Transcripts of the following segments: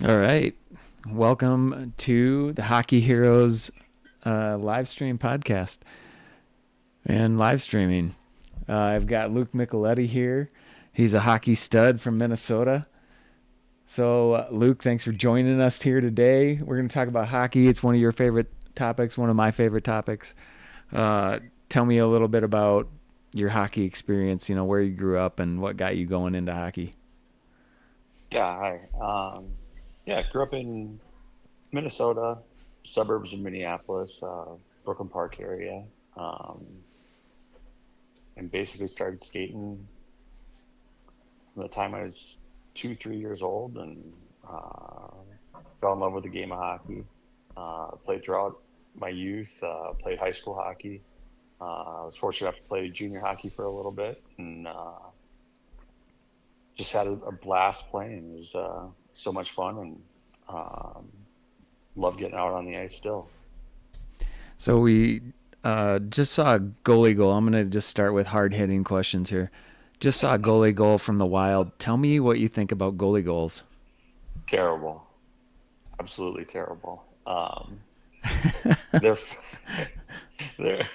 All right. Welcome to the Hockey Heroes live stream podcast and live streaming. I've got Luke Micheletti here. He's a hockey stud from Minnesota. So, Luke, thanks for joining us here today. We're going to talk about hockey. It's one of your favorite topics, one of my favorite topics. Tell me a little bit about your hockey experience, where you grew up and what got you going into hockey. Yeah, hi. Grew up in Minnesota, suburbs of Minneapolis, Brooklyn Park area, um, and basically started skating from the time I was 2, 3 years old, and uh, fell in love with the game of hockey. Played throughout my youth, played high school hockey. I was fortunate enough to play junior hockey for a little bit, and just had a blast playing. It was so much fun, and um, love getting out on the ice still. So we just saw a goalie goal. I'm going to just start with hard hitting questions here. Just saw a goalie goal from the Wild. Tell me what you think about goalie goals. Terrible, absolutely terrible. They're they're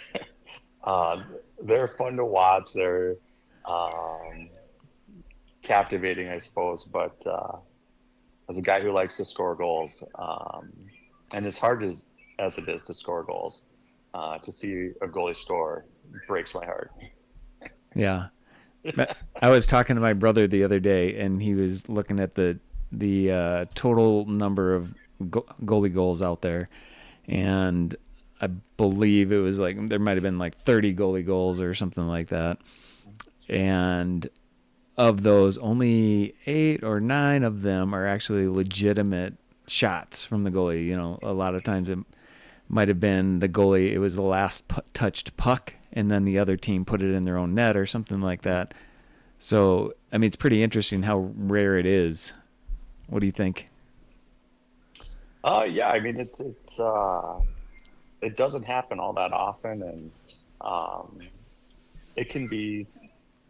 uh, they're fun to watch. They're um, captivating, I suppose. But as a guy who likes to score goals, and as hard as it is to score goals, to see a goalie score breaks my heart. Yeah. I was talking to my brother the other day, and he was looking at the total number of goalie goals out there, and I believe it was like there might have been like 30 goalie goals or something like that. And of those, only 8 or 9 of them are actually legitimate shots from the goalie. A lot of times it might have been the goalie, it was the last touched puck, and then the other team put it in their own net or something like that. So, I mean, it's pretty interesting how rare it is. What do you think? Yeah, I mean it doesn't happen all that often, and um, it can be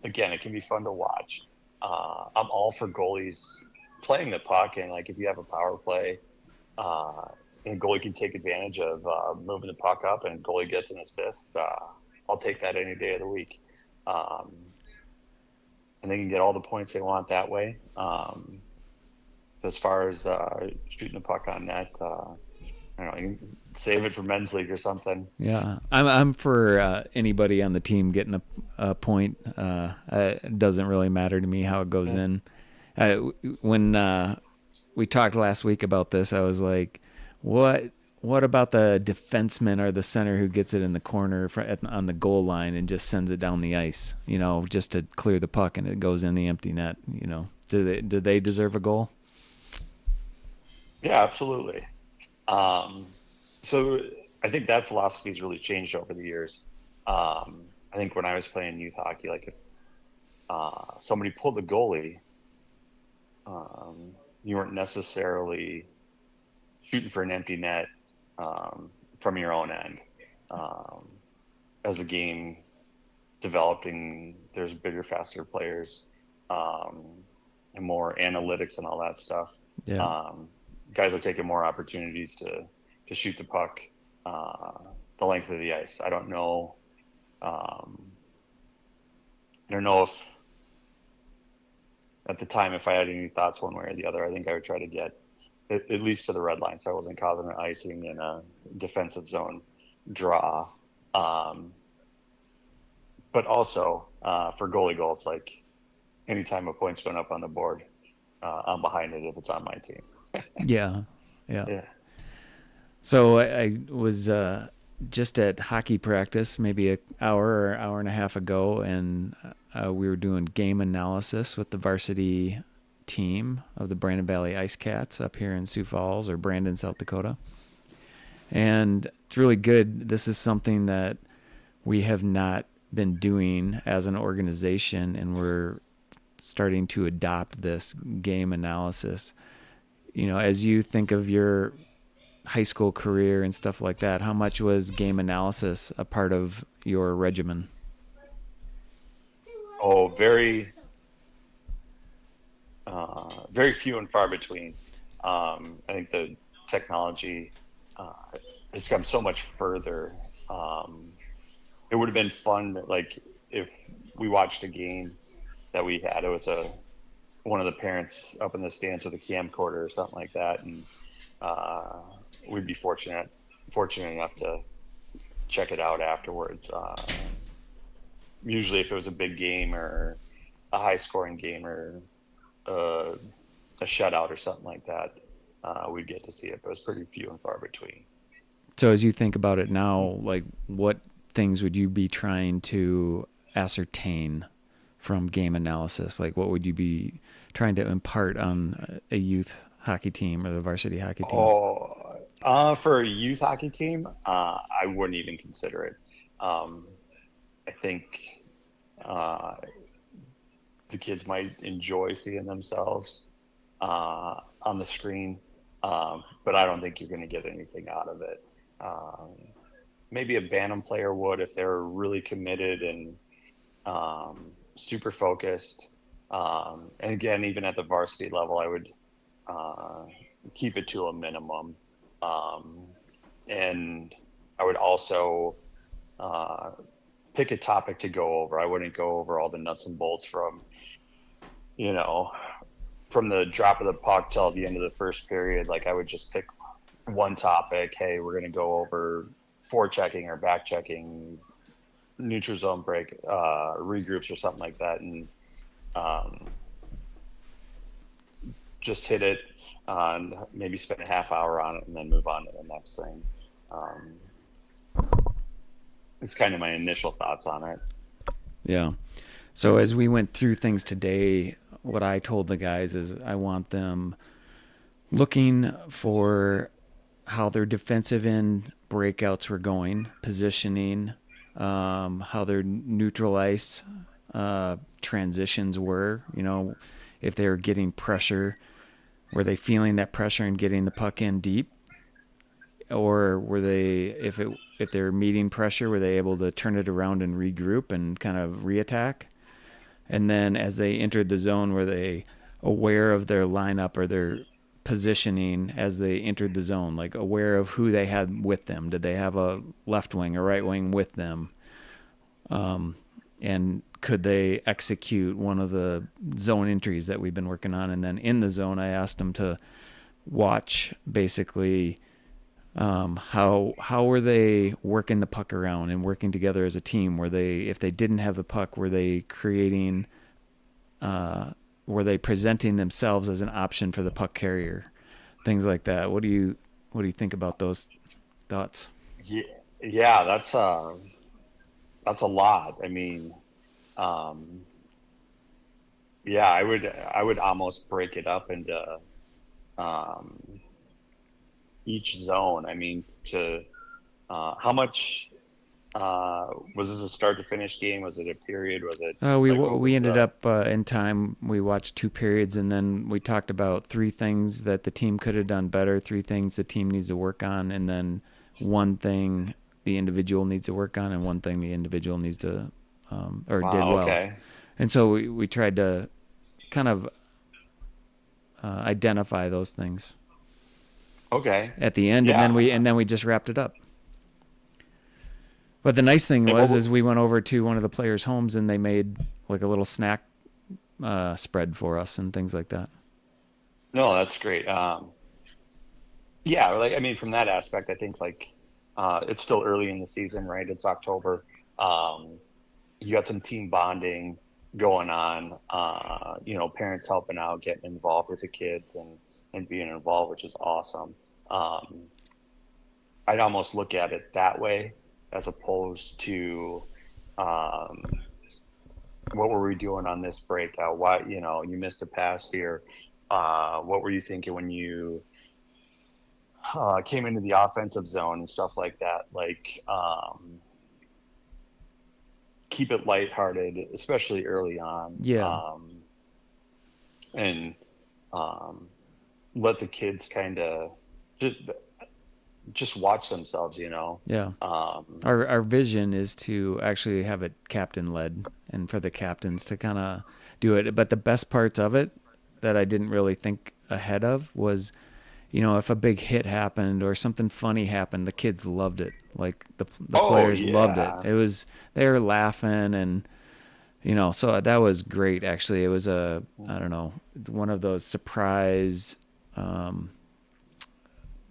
again it can be fun to watch. I'm all for goalies playing the puck, and like if you have a power play, uh, and goalie can take advantage of moving the puck up, and goalie gets an assist. I'll take that any day of the week, um, and they can get all the points they want that way. As far as shooting the puck on net, I don't know, you can save it for men's league or something. Yeah, I'm for anybody on the team getting a point. It doesn't really matter to me how it goes Yeah. in. Uh, when we talked last week about this, I was like, "What? What about the defenseman or the center who gets it in the corner on the goal line and just sends it down the ice? Just to clear the puck and it goes in the empty net. Do they deserve a goal? Yeah, absolutely. Um, so I think that philosophy has really changed over the years. I think when I was playing youth hockey, like if somebody pulled the goalie, you weren't necessarily shooting for an empty net from your own end. Um, as the game developing, there's bigger, faster players, um, and more analytics and all that stuff. Yeah, Um, Guys are taking more opportunities to shoot the puck uh, the length of the ice. I don't know. Um, I don't know if at the time if I had any thoughts one way or the other. I think I would try to get at least to the red line, so I wasn't causing an icing in a defensive zone draw. Um, but also for goalie goals, like anytime a point's going up on the board, I'm behind it if it's on my team. yeah, yeah. Yeah. So I was just at hockey practice maybe an hour or hour and a half ago, and we were doing game analysis with the varsity team of the Brandon Valley Ice Cats up here in Sioux Falls or Brandon, South Dakota. And it's really good. This is something that we have not been doing as an organization, and we're starting to adopt this game analysis. As you think of your high school career and stuff like that, how much was game analysis a part of your regimen? Oh, very, very few and far between. I think the technology uh, has come so much further. Um, it would have been fun, like if we watched a game that we had. It was a one of the parents up in the stands with a camcorder or something like that, and uh, we'd be fortunate enough to check it out afterwards. Usually, if it was a big game or a high scoring game or uh, a shutout or something like that, we'd get to see it. But it was pretty few and far between. So as you think about it now, like what things would you be trying to ascertain from game analysis? Like what would you be trying to impart on a youth hockey team or the varsity hockey team? For a youth hockey team, I wouldn't even consider it. Um, I think uh, the kids might enjoy seeing themselves on the screen, but I don't think you're going to get anything out of it. Um, Maybe a Bantam player would if they're really committed and super focused. And again, even at the varsity level, I would uh, keep it to a minimum. Um, and I would also uh, pick a topic to go over. I wouldn't go over all the nuts and bolts you know, from the drop of the puck till the end of the first period. Like I would just pick one topic. Hey, we're going to go over forechecking or back checking, neutral zone break, regroups or something like that. And um, just hit it and maybe spend a half hour on it and then move on to the next thing. Um, it's kind of my initial thoughts on it. Yeah. So as we went through things today, what I told the guys is I want them looking for how their defensive end breakouts were going, positioning, how their neutral ice transitions were. You know, if they were getting pressure, were they feeling that pressure and getting the puck in deep, or were they if they were meeting pressure, were they able to turn it around and regroup and kind of reattack? And then as they entered the zone, were they aware of their lineup or their positioning as they entered the zone, like aware of who they had with them? Did they have a left wing or right wing with them? And could they execute one of the zone entries that we've been working on? And then in the zone, I asked them to watch basically how were they working the puck around and working together as a team? Were they, if they didn't have the puck, were they creating were they presenting themselves as an option for the puck carrier? Things like that. What do you think about those thoughts? Yeah, yeah, that's a lot. I mean, um, yeah, I would almost break it up into um, each zone. I mean, to how much was this a start to finish game? Was it a period? Was it like what We was ended the? up in time. We watched two periods, and then we talked about three things that the team could have done better, three things the team needs to work on, and then one thing the individual needs to work on, and one thing the individual needs to or did Wow, well. okay, And so we tried to kind of identify those things okay, at the end, yeah. and then we just wrapped it up. But the nice thing And what? was is we went over to one of the players' homes and they made like a little snack spread for us and things like that. No, that's great. Yeah, like I mean, from that aspect, I think like it's still early in the season, right? It's October. Um, you got some team bonding going on. Parents helping out, getting involved with the kids, and being involved, which is awesome. Um, I'd almost look at it that way as opposed to um, what were we doing on this breakout? Why, you missed a pass here. What were you thinking when you came into the offensive zone and stuff like that? Like, keep it lighthearted, especially early on, Yeah, and um, let the kids kind of just just watch themselves. yeah. Um, Our vision is to actually have it captain led and for the captains to kind of do it. But the best parts of it that I didn't really think ahead of was if a big hit happened or something funny happened, the kids loved it. Like the Oh players loved it. yeah. It was they were laughing and so that was great. Actually, it was I don't know, it's one of those surprise, um,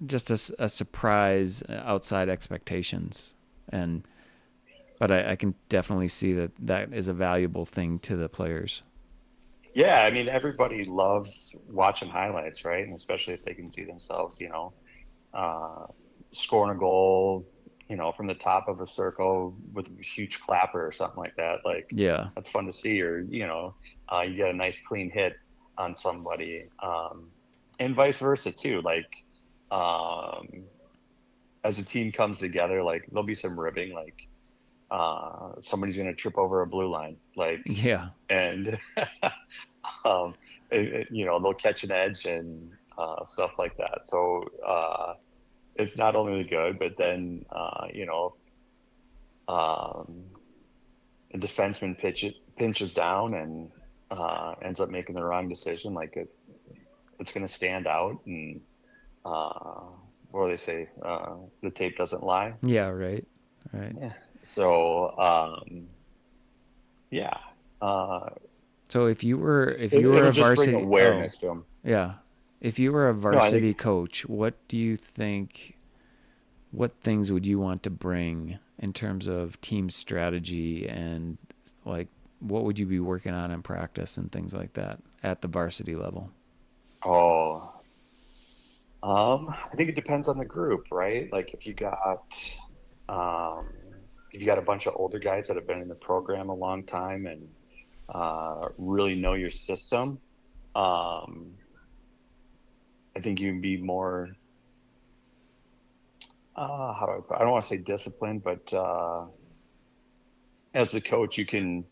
just a surprise outside expectations, and but I can definitely see that that is a valuable thing to the players. Yeah, I mean, everybody loves watching highlights, right? And especially if they can see themselves, uh, scoring a goal, from the top of a circle with a huge clapper or something like that. Like Yeah, that's fun to see. Or you get a nice clean hit on somebody, and vice versa too. Like um, as a team comes together, like there'll be some ribbing, like somebody's gonna trip over a blue line, like, yeah, and um, they'll catch an edge and stuff like that. So it's not only good, but then um, a defenseman pinches down and ends up making the wrong decision. Like it's going to stand out, and uh, what do they say? The tape doesn't lie. yeah. Right, right. Yeah. So yeah, uh, So if you were it'll a just bring varsity, oh awareness to them. yeah, if you were a No, I think varsity coach, what do you think? What things would you want to bring in terms of team strategy and like what would you be working on in practice and things like that at the varsity level? oh, I think it depends on the group, right? Like um, if you got a bunch of older guys that have been in the program a long time and really know your system, um, I think you can be more. How do I don't want to say disciplined, but as a coach, you can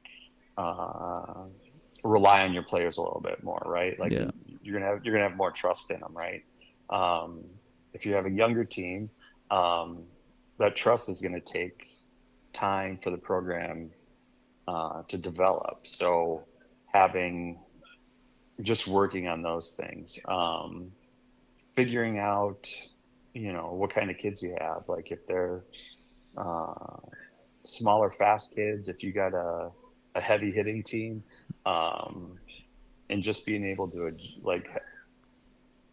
uh, rely on your players a little bit more, right? Like Yeah. you're gonna have more trust in them, right? Um, if you have a younger team, um, that trust is going to take time for the program to develop. So having just working on those things, figuring out, what kind of kids you have, like if they're uh, smaller, fast kids, if you got a heavy hitting team, um, and just being able to like,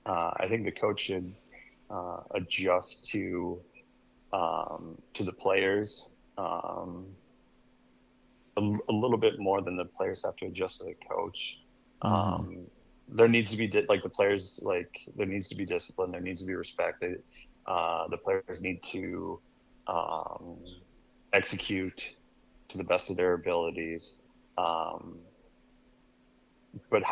I think the coach should adjust to the players a little bit more than the players have to adjust to the coach. Mm-hmm. Um, there needs to be like the players, like there needs to be discipline. There needs to be respect. The players need to um, execute to the best of their abilities. Um, but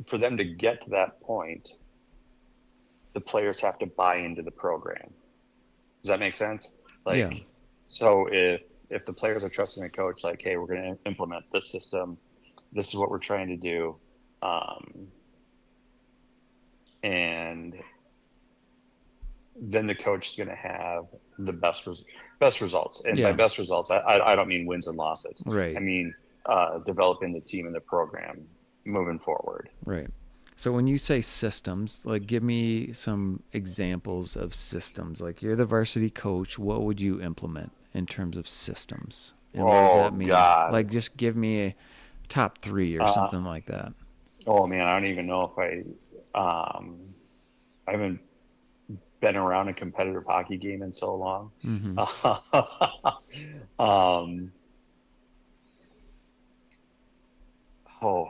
for them to get to that point, the players have to buy into the program. Does that make sense? Yeah. Like, so if the players are trusting the coach, like, hey, we're going to implement this system. This is what we're trying to do, and then the coach is going to have the best results. And by Yeah. best results, I don't mean wins and losses. I Right. mean developing the team and the program moving forward. Right. So when you say systems, like give me some examples of systems. Like you're the varsity coach, what would you implement in terms of systems? And what does Oh that mean? God. Like just give me a top 3 or Uh, something like that. oh man, I don't even know if I haven't been around a competitive hockey game in so long. Mm-hmm. um, oh,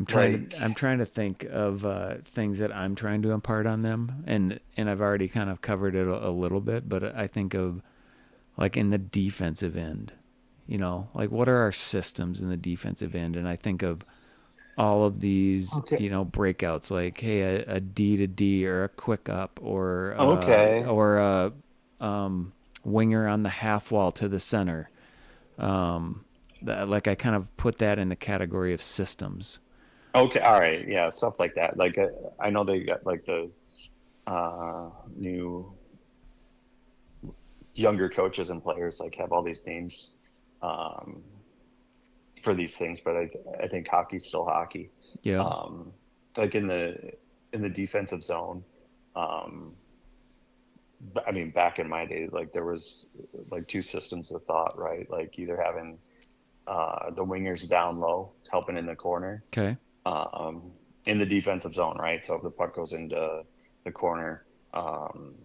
like, I'm trying to think of things that I'm trying to impart on them, and I've already kind of covered it a little bit, but I think of like in the defensive end, like what are our systems in the defensive end, and I think of all of these, okay, breakouts, like hey, a D to D or a quick up okay, or a winger on the half wall to the center. Like I kind of put that in the category of systems. okay, all right, yeah, stuff like that. Like I know they got like the new younger coaches and players like have all these names um, for these things, but I think hockey's still hockey. Yeah. Um, like in the defensive zone. Um, I mean, back in my day, like there was like two systems of thought, right? Like either having the wingers down low, helping in the corner, Okay. um, in the defensive zone, right? So if the puck goes into the corner, um,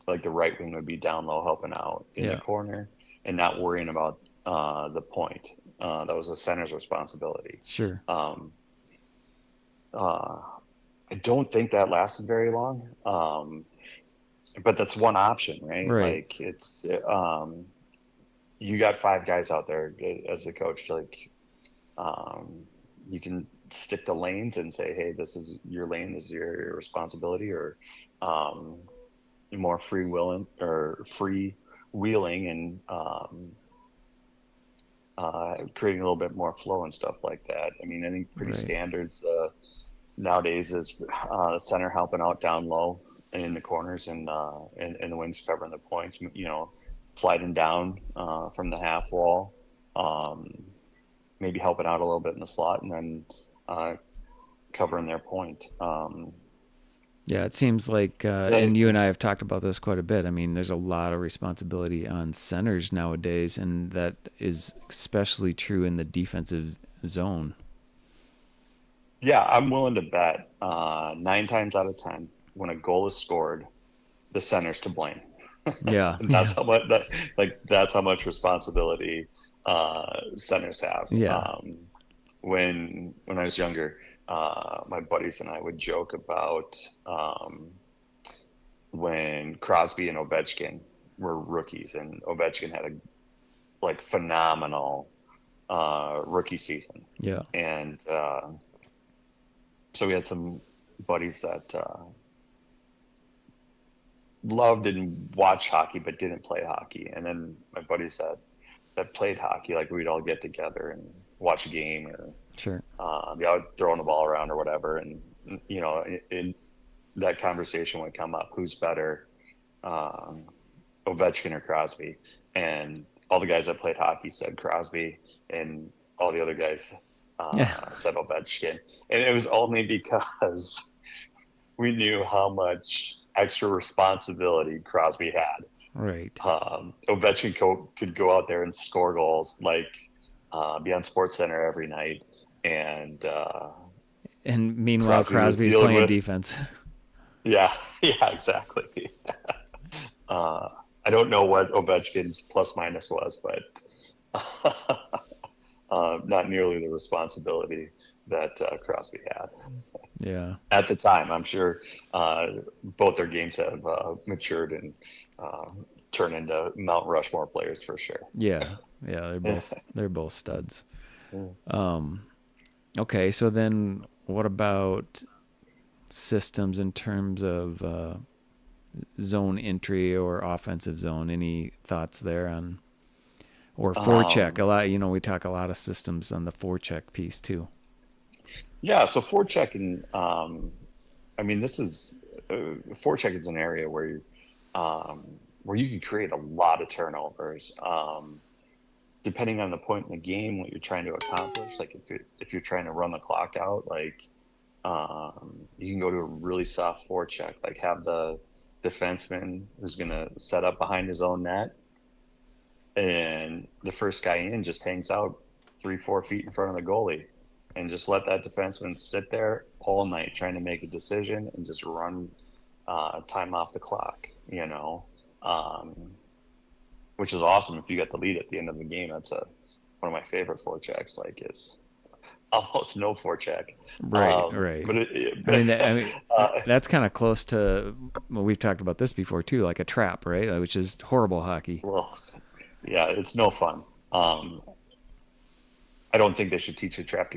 like the right wing would be down low, helping out in the Yeah. corner, and not worrying about the point. That was the center's responsibility. Sure. Um, uh, I don't think that lasted very long. But that's one option, right? Right. Like it's you got five guys out there as the coach. Like you can stick to lanes and say, hey, this is your lane, this is your responsibility, or um, more free willing or free wheeling and creating a little bit more flow and stuff like that. I mean, I think pretty Right. standards nowadays is the center helping out down low and in the corners and the wings covering the points, you know, sliding down from the half wall, um, maybe helping out a little bit in the slot and then covering their point. Yeah, it seems like, and you and I have talked about this quite a bit. I mean, there's a lot of responsibility on centers nowadays, and that is especially true in the defensive zone. Yeah, I'm willing to bet 9 times out of 10, when a goal is scored, the center's to blame. Yeah, And yeah, that's how much responsibility centers have. yeah, When I was younger, my buddies and I would joke about when Crosby and Ovechkin were rookies, and Ovechkin had a like phenomenal rookie season, yeah, and so we had some buddies that loved and watched hockey but didn't play hockey, and then my buddies that played hockey, like we'd all get together and watch a game or sure. be out throwing the ball around or whatever, and you know, in that conversation would come up: who's better, um, Ovechkin or Crosby? And all the guys that played hockey said Crosby, and all the other guys Yeah, said Ovechkin, and it was only because we knew how much extra responsibility Crosby had. right. Ovechkin could go out there and score goals, like be on Sports Center every night, and And meanwhile, Crosby was Crosby's dealing playing with, defense. yeah, yeah, exactly. I don't know what Ovechkin's plus minus was, but not nearly the responsibility that Crosby had Yeah, at the time. I'm sure both their games have matured and turned into Mount Rushmore players for sure. yeah, yeah. They're both studs. Um, okay, so then what about systems in terms of zone entry or offensive zone? Any thoughts there on, or forecheck? A Um, lot, we talk a lot of systems on the forecheck piece too. yeah, so forechecking, I mean, forecheck is an area um, where you can create a lot of turnovers. Depending on the point in the game, what you're trying to accomplish. Like if you're trying to run the clock out, like you can go to a really soft forecheck, like have the defenseman who's going to set up behind his own net, and the first guy in just hangs out 3-4 feet in front of the goalie, and just let that defenseman sit there all night trying to make a decision and just run time off the clock. Um, which is awesome if you get the lead at the end of the game. That's one of my favorite forechecks. Like it's almost no forecheck. Right, right. But I mean, that's kind of close to. Well, we've talked about this before too, like a trap, right? Which is horrible hockey well, yeah, it's no fun. I don't think they should teach a trap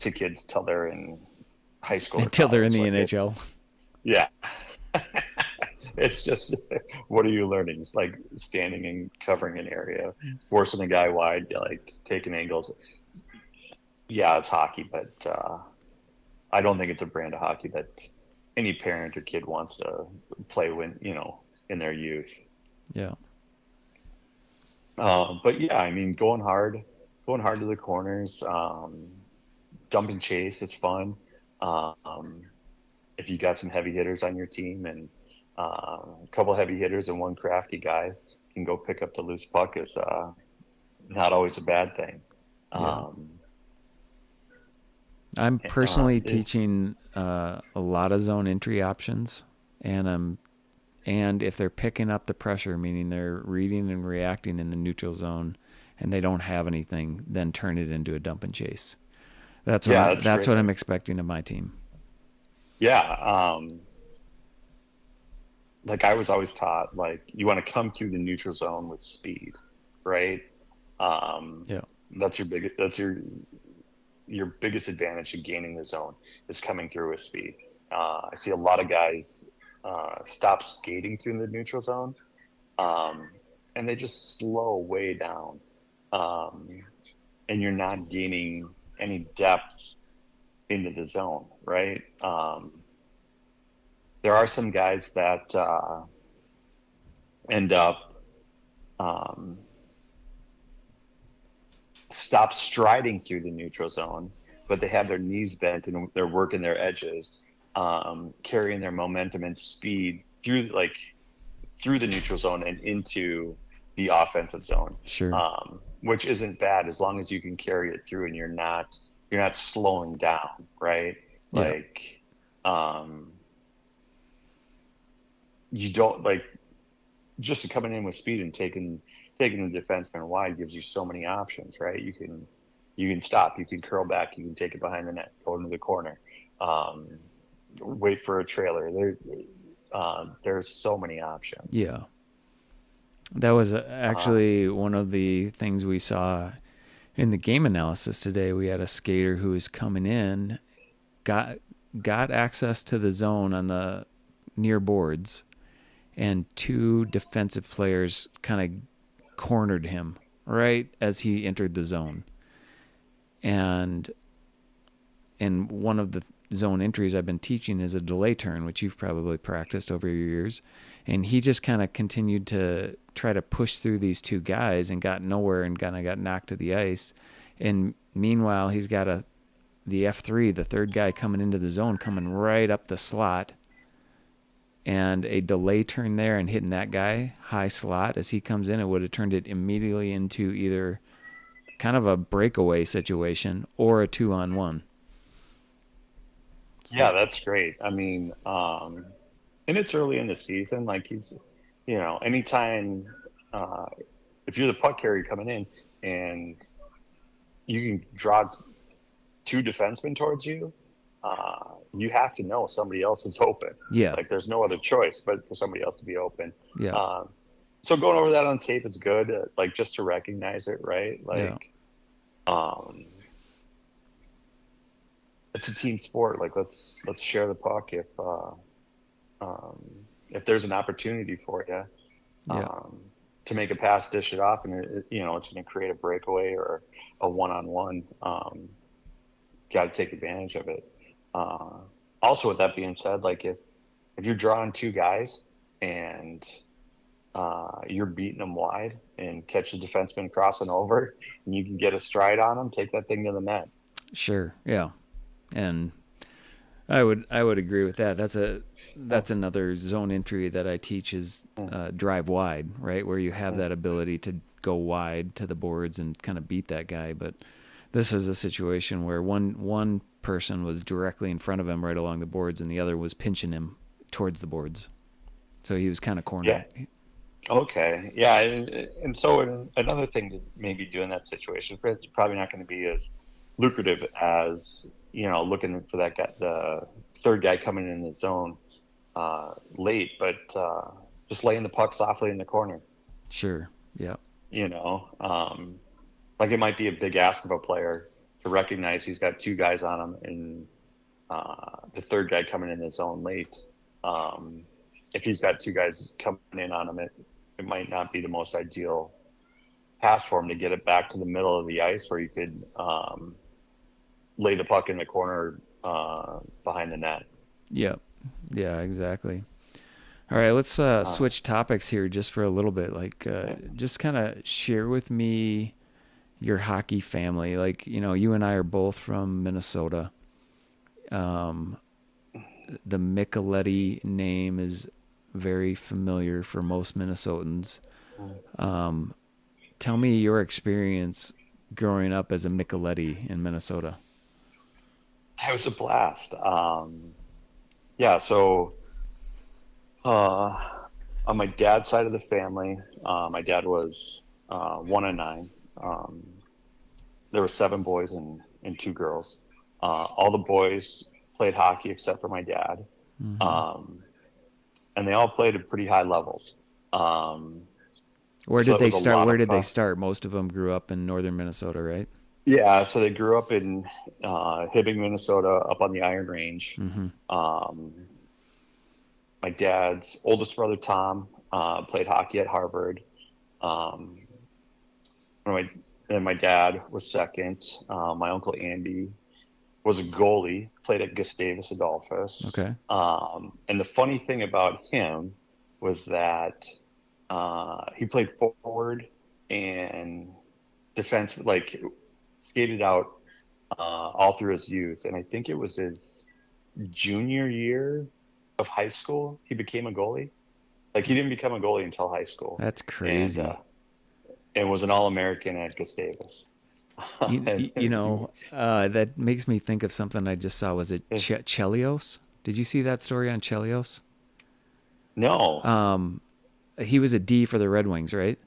to kids till they're in high school or until they're in college. the Like NHL. yeah. It's just, what are you learning? It's like standing and covering an area, forcing a guy wide, like taking angles. Yeah, it's hockey, but I don't think it's a brand of hockey that any parent or kid wants to play when, in their youth. Yeah, But yeah, I mean, going hard to the corners, dump and chase is fun. Um, if you got some heavy hitters on your team and a couple heavy hitters and one crafty guy can go pick up the loose puck is not always a bad thing. Yeah. Um, I'm personally it, teaching a lot of zone entry options, and and if they're picking up the pressure, meaning they're reading and reacting in the neutral zone, and they don't have anything, then turn it into a dump and chase. yeah, that's That's great. what I'm expecting of my team. Yeah. Like I was always taught, like you want to come through the neutral zone with speed, right? Um, Yeah. that's your biggest advantage in gaining the zone is coming through with speed. I see a lot of guys stop skating through the neutral zone, um, and they just slow way down, um, and you're not gaining any depth into the zone, right? There are some guys that end up um, stop striding through the neutral zone, but they have their knees bent and they're working their edges, carrying their momentum and speed through the neutral zone and into the offensive zone, Sure. which isn't bad as long as you can carry it through and you're not slowing down, right? Yeah. Like you don't like just coming in with speed and taking the defenseman wide gives you so many options, right? You can stop, you can curl back, you can take it behind the net, go into the corner, um, wait for a trailer. There's so many options. Yeah. That was Uh, actually one of the things we saw in the game analysis today. We had a skater who was coming in, got got access to the zone on the near boards, and two defensive players kind of cornered him right as he entered the zone. And one of the zone entries I've been teaching is a delay turn, which you've probably practiced over your years. And he just kind of continued to try to push through these two guys and got nowhere and kind of got knocked to the ice. And meanwhile, he's got the F3, the third guy coming into the zone, coming right up the slot, and a delay turn there and hitting that guy high slot as he comes in, it would have turned it immediately into either kind of a breakaway situation or a 2-on-1. yeah, So that's great. I mean, and it's early in the season. Like anytime, uh, if you're the puck carrier coming in and you can draw two defensemen towards you, you have to know somebody else is open. yeah, Like there's no other choice but for somebody else to be open. yeah, Um, so going over that on tape is good, like just to recognize it, right? yeah, Like, um, it's a team sport. Like let's share the puck um, if there's an opportunity for you yeah, to make a pass, dish it off, and it's going to create a breakaway or a one-on-one. Got to take advantage of it. Uh, Also, with that being said, like if you're drawing two guys and you're beating them wide and catch the defenseman crossing over, and you can get a stride on them, take that thing to the net. sure, yeah. And I would agree with that. That's another zone entry that I teach is drive wide, right, where you have that ability to go wide to the boards and kind of beat that guy. But this was a situation where one person was directly in front of him right along the boards, and the other was pinching him towards the boards. So he was kind of Yeah. cornered. Okay. Yeah. And so another thing to maybe do in that situation, it's probably not going to be as lucrative as, looking for that guy, the third guy coming in the zone late, but just laying the puck softly in the corner, Sure. Yeah. you know, like it might be a big ask of a player to recognize he's got two guys on him and the third guy coming in the zone late. Um, if he's got two guys coming in on him, it might not be the most ideal pass for him to get it back to the middle of the ice where you could lay the puck in the corner behind the net. Yeah. Yeah. Exactly. All right, let's Uh, switch topics here just for a little bit. Like, just kind of share with me your hockey family. Like, you know, you and I are both from Minnesota. um, the Micheletti name is very familiar for most Minnesotans. Um, Tell me your experience growing up as a Micheletti in Minnesota. It was a blast. Yeah, so uh, on my dad's side of the family, my dad was one of nine. Um, there were seven boys and two girls. All the boys played hockey except for my dad, Mm-hmm. um, and they all played at pretty high levels. Um, Where so did it they was a start? lot Where of did they fun. start? Most of them grew up in northern Minnesota, right? Yeah, so they grew up in Hibbing, Minnesota, up on the Iron Range. Mm-hmm. Um, my dad's oldest brother Tom played hockey at Harvard. Um, my, and my dad was second. My uncle Andy was a goalie, played at Gustavus Adolphus. Okay. And the funny thing about him was that he played forward and defense, like skated out all through his youth. And I think it was his junior year of high school, he became a goalie. Like he didn't become a goalie until high school, That's and crazy. was an All-American at Gustavus. You And he, know, that makes me think of something I just saw. Was it Chelios? Did you see that story on Chelios? no, Um, he was a D for the Red Wings, right?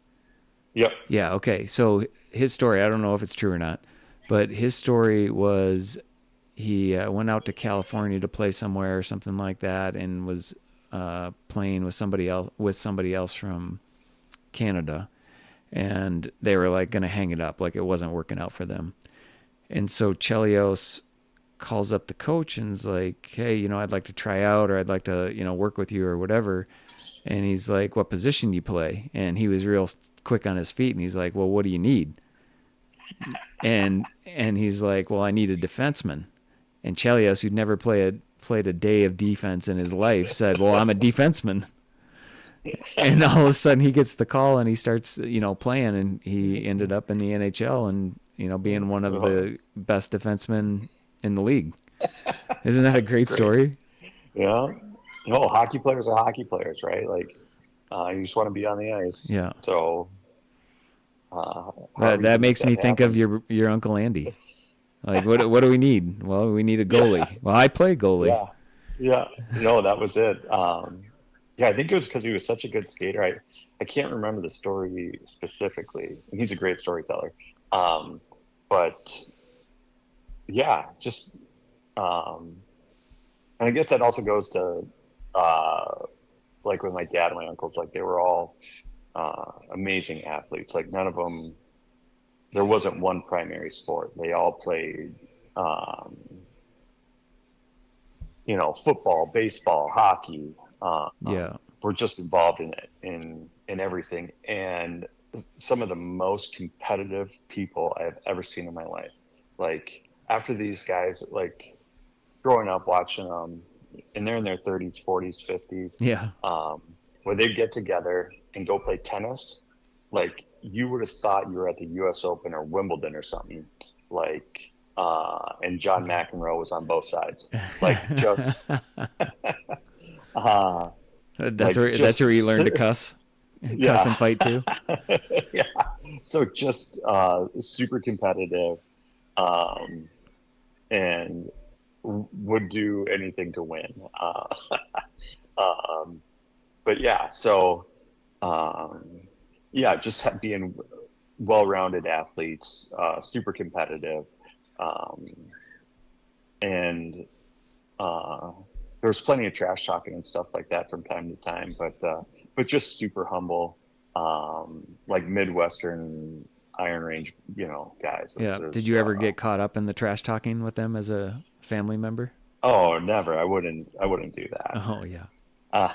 yep, Yeah. Okay. So his story, I don't know if it's true or not, but his story was he went out to California to play somewhere or something like that, and was playing with somebody else from Canada, and they were like going to hang it up, like it wasn't working out for them. And so Chelios calls up the coach and is like, "Hey, I'd like to try out, or I'd like to, work with you or whatever." And he's like, "What position do you play?" And he was real quick on his feet, and he's like, "Well, what do you need?" And he's like, "Well, I need a defenseman." And Chelios, who'd never played a day of defense in his life, said, "Well, I'm a defenseman." And all of a sudden, he gets the call and he starts, playing, and he ended up in the NHL and being one of well, the best defensemen in the league. Isn't that a that's great great. story? Yeah, no, hockey players are hockey players, right? Like you just want to be on the ice. Yeah. So That however you that can make makes that me think of happen. your Uncle Andy. Like, what do we need? Well, we need a Yeah, goalie. Well, I play goalie. yeah, yeah. No, that was it. Yeah, I think it was because he was such a good skater. I can't remember the story specifically. And he's a great storyteller. Um, but yeah, just um, and I guess that also goes to uh, like with my dad and my uncles. Like they were all amazing athletes. Like none of them. There wasn't one primary sport. They all played. Um, football, baseball, hockey. Yeah. We're just involved in it, in everything, and some of the most competitive people I've ever seen in my life. Like after these guys, like growing up watching them, and they're in their 30s, 40s, 50s, Yeah. um, where they get together and go play tennis. Like you would have thought you were at the U.S. Open or Wimbledon or something. Like and John McEnroe was on both sides. Like just uh, That's like where you learn to cuss yeah, and fight too. yeah. So just super competitive, um, and would do anything to win. Um, but yeah, so um, yeah, just being well-rounded athletes, super competitive, um, and uh, there was plenty of trash talking and stuff like that from time to time, but just super humble, like Midwestern Iron Range, guys. It was Yeah. Did just, you ever get caught up in the trash talking with them as a family member? oh, never. I wouldn't do that. Oh yeah. Uh,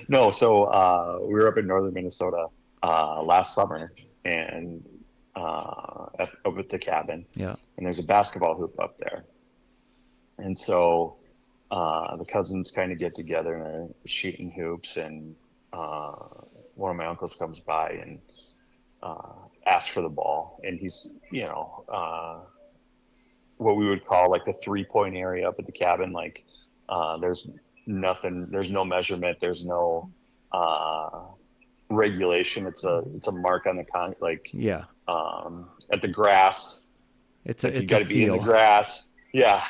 no, so we were up in northern Minnesota last summer, and up at the cabin, Yeah. and there's a basketball hoop up there, and so the cousins kind of get together and are shooting hoops, and uh, one of my uncles comes by and asks for the ball, and he's what we would call like the 3-point area up at the cabin. Like there's nothing, there's no measurement, there's no regulation. It's a mark on the like Yeah. at the grass. It's like a you got to be in the feel. grass. Yeah.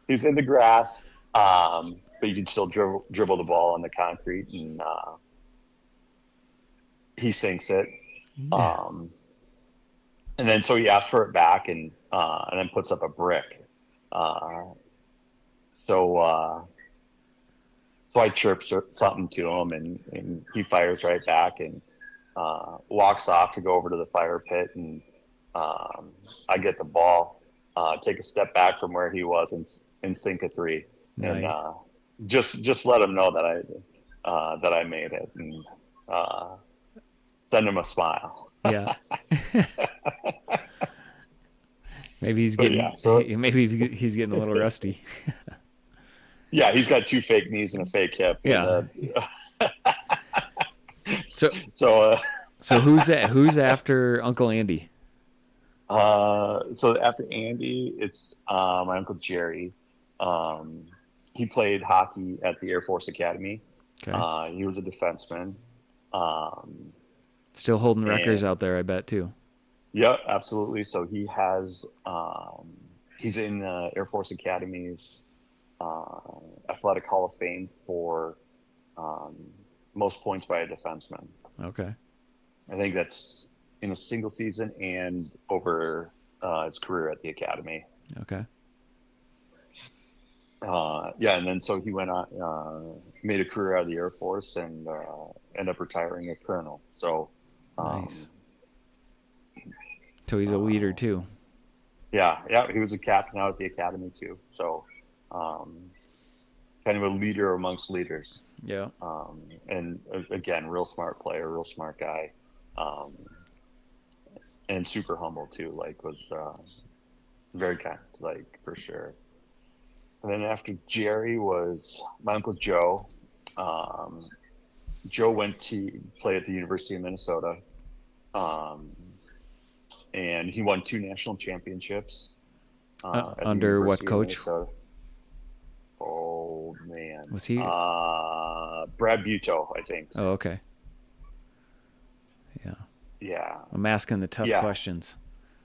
He's in the grass, but you can still dribble the ball on the concrete, and he sinks it. And then so he asks for it back, and then puts up a brick. So I chirp something to him, and he fires right back, and walks off to go over to the fire pit, and I get the ball, take a step back from where he was, and sink a 3, Nice. and just let him know that I made it, and send him a smile. Yeah. Maybe he's getting he's getting a little rusty. Yeah, he's got 2 fake knees and a fake hip. Yeah. So So who's after Uncle Andy? So after Andy, it's my Uncle Jerry. He played hockey at the Air Force Academy. Okay. He was a defenseman. Still holding records out there, I bet, too. Yeah, absolutely. So he has he's in the Air Force Academy's Athletic Hall of Fame for most points by a defenseman. Okay. I think that's in a single season and over his career at the academy. Okay. Yeah, and then so he went on, made a career out of the Air Force, and ended up retiring a colonel. So nice. So he's a leader too. Yeah, he was a captain out at the academy too. So kind of a leader amongst leaders. Yeah. And again, real smart player, real smart guy, and super humble too. Like was very kind, like for sure. And then after Jerry was my Uncle Joe. Joe went to play at the University of Minnesota, and he won 2 national championships. Under what coach? Oh man, was he? Brad Butow, I think. Oh, okay. Yeah. Yeah. I'm asking the tough questions.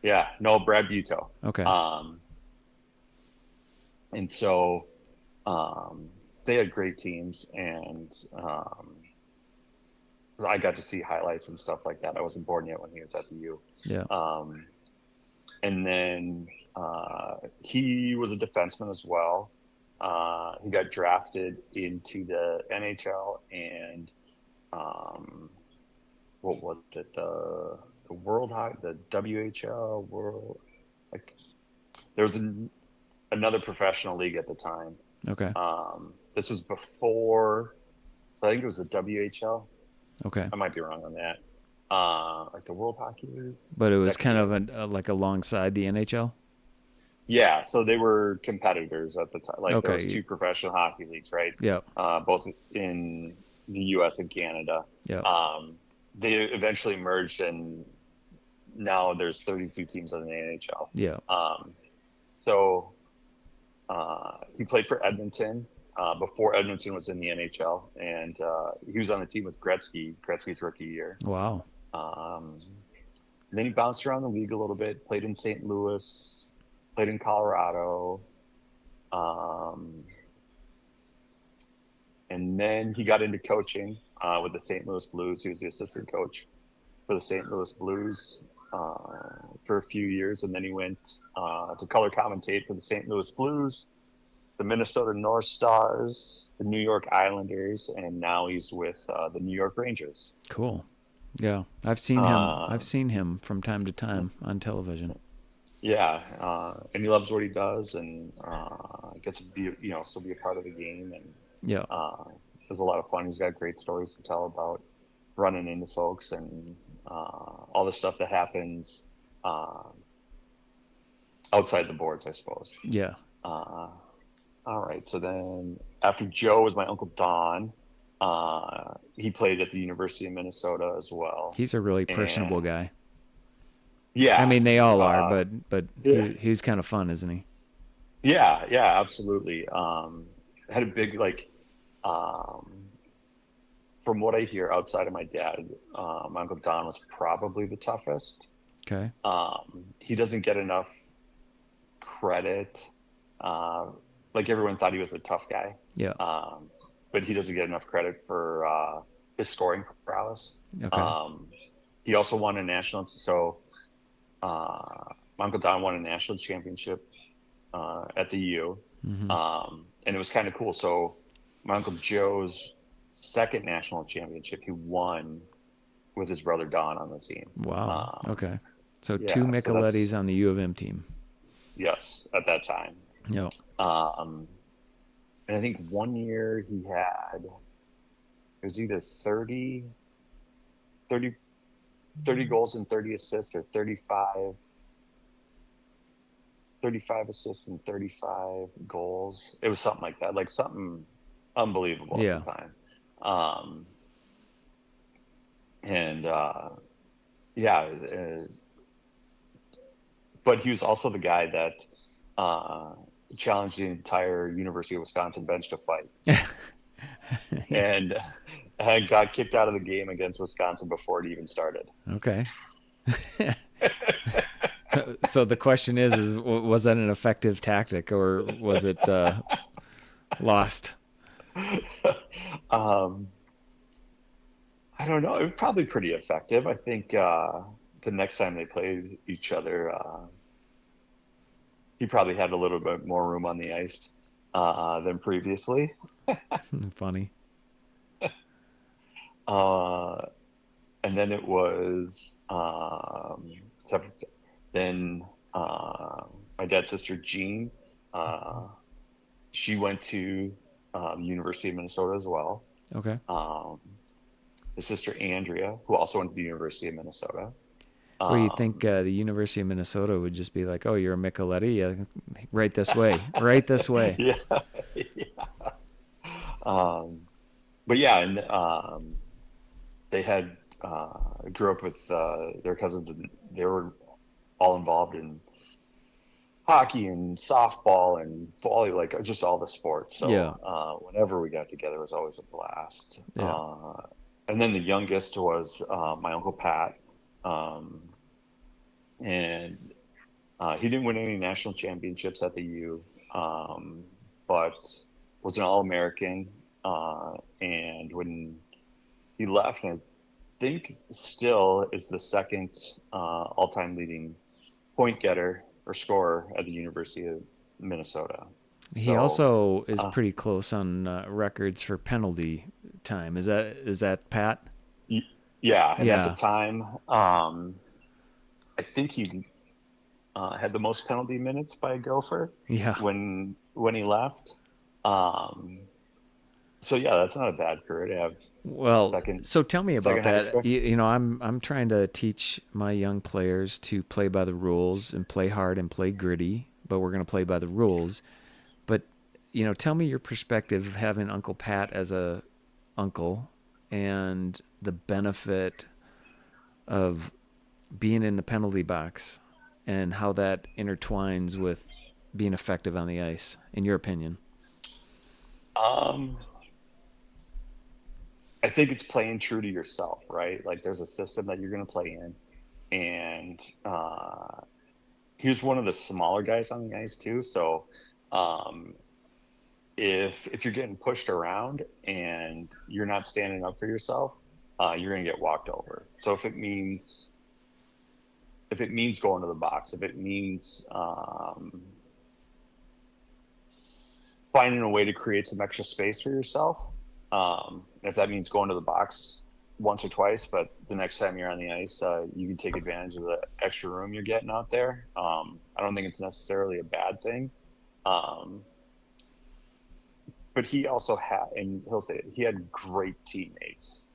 Yeah. No, Brad Butow. Okay. And so they had great teams, and I got to see highlights and stuff like that. I wasn't born yet when he was at the U. Yeah. And then he was a defenseman as well. He got drafted into the NHL, and what was it? The World Hockey, the WHL World. Like there was another professional league at the time. Okay. This was before, so I think it was the WHL. Okay. I might be wrong on that. Like the World Hockey League. But it was kind of like alongside the NHL? Yeah, so they were competitors at the time. Like there was Okay. 2 professional hockey leagues, right? Yeah. Both in the U.S. and Canada. Yeah. They eventually merged, and now there's 32 teams in the NHL. Yeah. So he played for Edmonton before Edmonton was in the NHL, and he was on the team with Gretzky's rookie year. Wow. Then he bounced around the league a little bit, played in St. Louis, played in Colorado, and then he got into coaching with the St. Louis Blues. He was the assistant coach for the St. Louis Blues for a few years, and then he went to color commentate for the St. Louis Blues, the Minnesota North Stars, the New York Islanders, and now he's with the New York Rangers. Cool. Yeah, I've seen him. I've seen him from time to time on television. Yeah, and he loves what he does, and gets to be, still be a part of the game, and Yeah. has a lot of fun. He's got great stories to tell about running into folks and all the stuff that happens outside the boards, I suppose. Yeah. All right. So then after Joe was my Uncle Don. He played at the University of Minnesota as well. He's a really personable guy. I Yeah. mean, they all are, Uh, but yeah. he's kind of fun, isn't he? Yeah. Yeah. Absolutely. Had a big like um, from what I hear outside of my dad, my Uncle Don was probably the toughest. Okay. He doesn't get enough credit. Uh, like everyone thought he was a tough guy, Yeah. um, but he doesn't get enough credit for his scoring prowess. Okay. Um, he also won a national. So my Uncle Don won a national championship at the U, Hmm. and it was kind of cool. So my Uncle Joe's second national championship, he won with his brother Don on the team. Wow. Um, Okay. So two yeah, so Michelettis that's on the U of M team. yes at that time. Yeah. Um, and I think one year he had it was either 30, 30 goals and 30 assists or 35 assists and 35 goals. It was something like that, like something unbelievable at the Yeah. time. Um, and yeah, but he was also the guy that uh, challenged the entire University of Wisconsin bench to fight, Yeah. and and got kicked out of the game against Wisconsin before it even started. Okay. So the question is was that an effective tactic or was it lost? um, I don't know. It was probably pretty effective. I think the next time they played each other, he probably had a little bit more room on the ice than previously. Funny. Uh, and then it was so then my dad's sister Jean, uh, she went to the University of Minnesota as well. Okay. Um, his sister Andrea, who also went to the University of Minnesota. Where you think Um, the University of Minnesota would just be like, "Oh, you're a Micheletti, yeah, right this way, right this way." yeah, yeah. But yeah, and they had grew up with their cousins, and they were all involved in hockey and softball and volley, like just all the sports. Yeah. So whenever we got together, it was always a blast. Yeah. And then the youngest was my uncle Pat, um, and he didn't win any national championships at the U, but was an All American. And when he left, and I think still is the second all-time leading point getter or scorer at the University of Minnesota. He So, also is uh, pretty close on records for penalty time. Is that Pat? y- yeah, and at the Yeah. time, I think he had the most penalty minutes by a Gopher Yeah. when he left. Um, so yeah, that's not a bad career to have Well, second so tell me about second highest that. score. I'm trying to teach my young players to play by the rules and play hard and play gritty, but we're going to play by the rules. But tell me your perspective of having Uncle Pat as a uncle and the benefit of being in the penalty box and how that intertwines with being effective on the ice, in your opinion. Um, I think it's playing true to yourself, right? Like there's a system that you're going to play in, and he was one of the smaller guys on the ice too. So um, if you're getting pushed around and you're not standing up for yourself, you're going to get walked over. So if it means going to the box, if it means finding a way to create some extra space for yourself, if that means going to the box once or twice, but the next time you're on the ice, you can take advantage of the extra room you're getting out there. I don't think it's necessarily a bad thing. Um, but he also had, and he'll say it, he had great teammates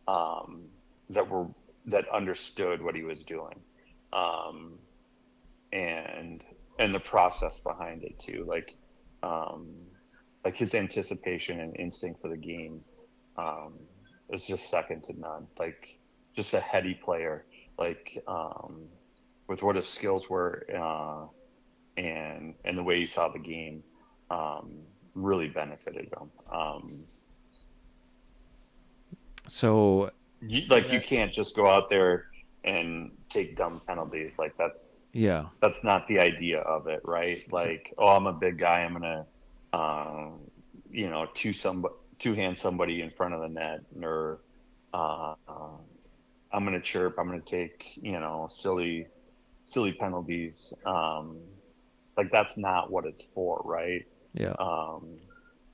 um, that were that understood what he was doing, um, and and the process behind it too, um, like his anticipation and instinct for the game um, is just second to none. Like just a heady player. Like with what his skills were, and the way he saw the game, really benefited him. So You can't just go out there and take dumb penalties. Like yeah, that's not the idea of it, right? Like, oh, I'm a big guy, I'm gonna, uh, two hand somebody in front of the net, or uh, I'm gonna chirp, I'm gonna take, silly penalties. Like that's not what it's for, right? yeah, Um,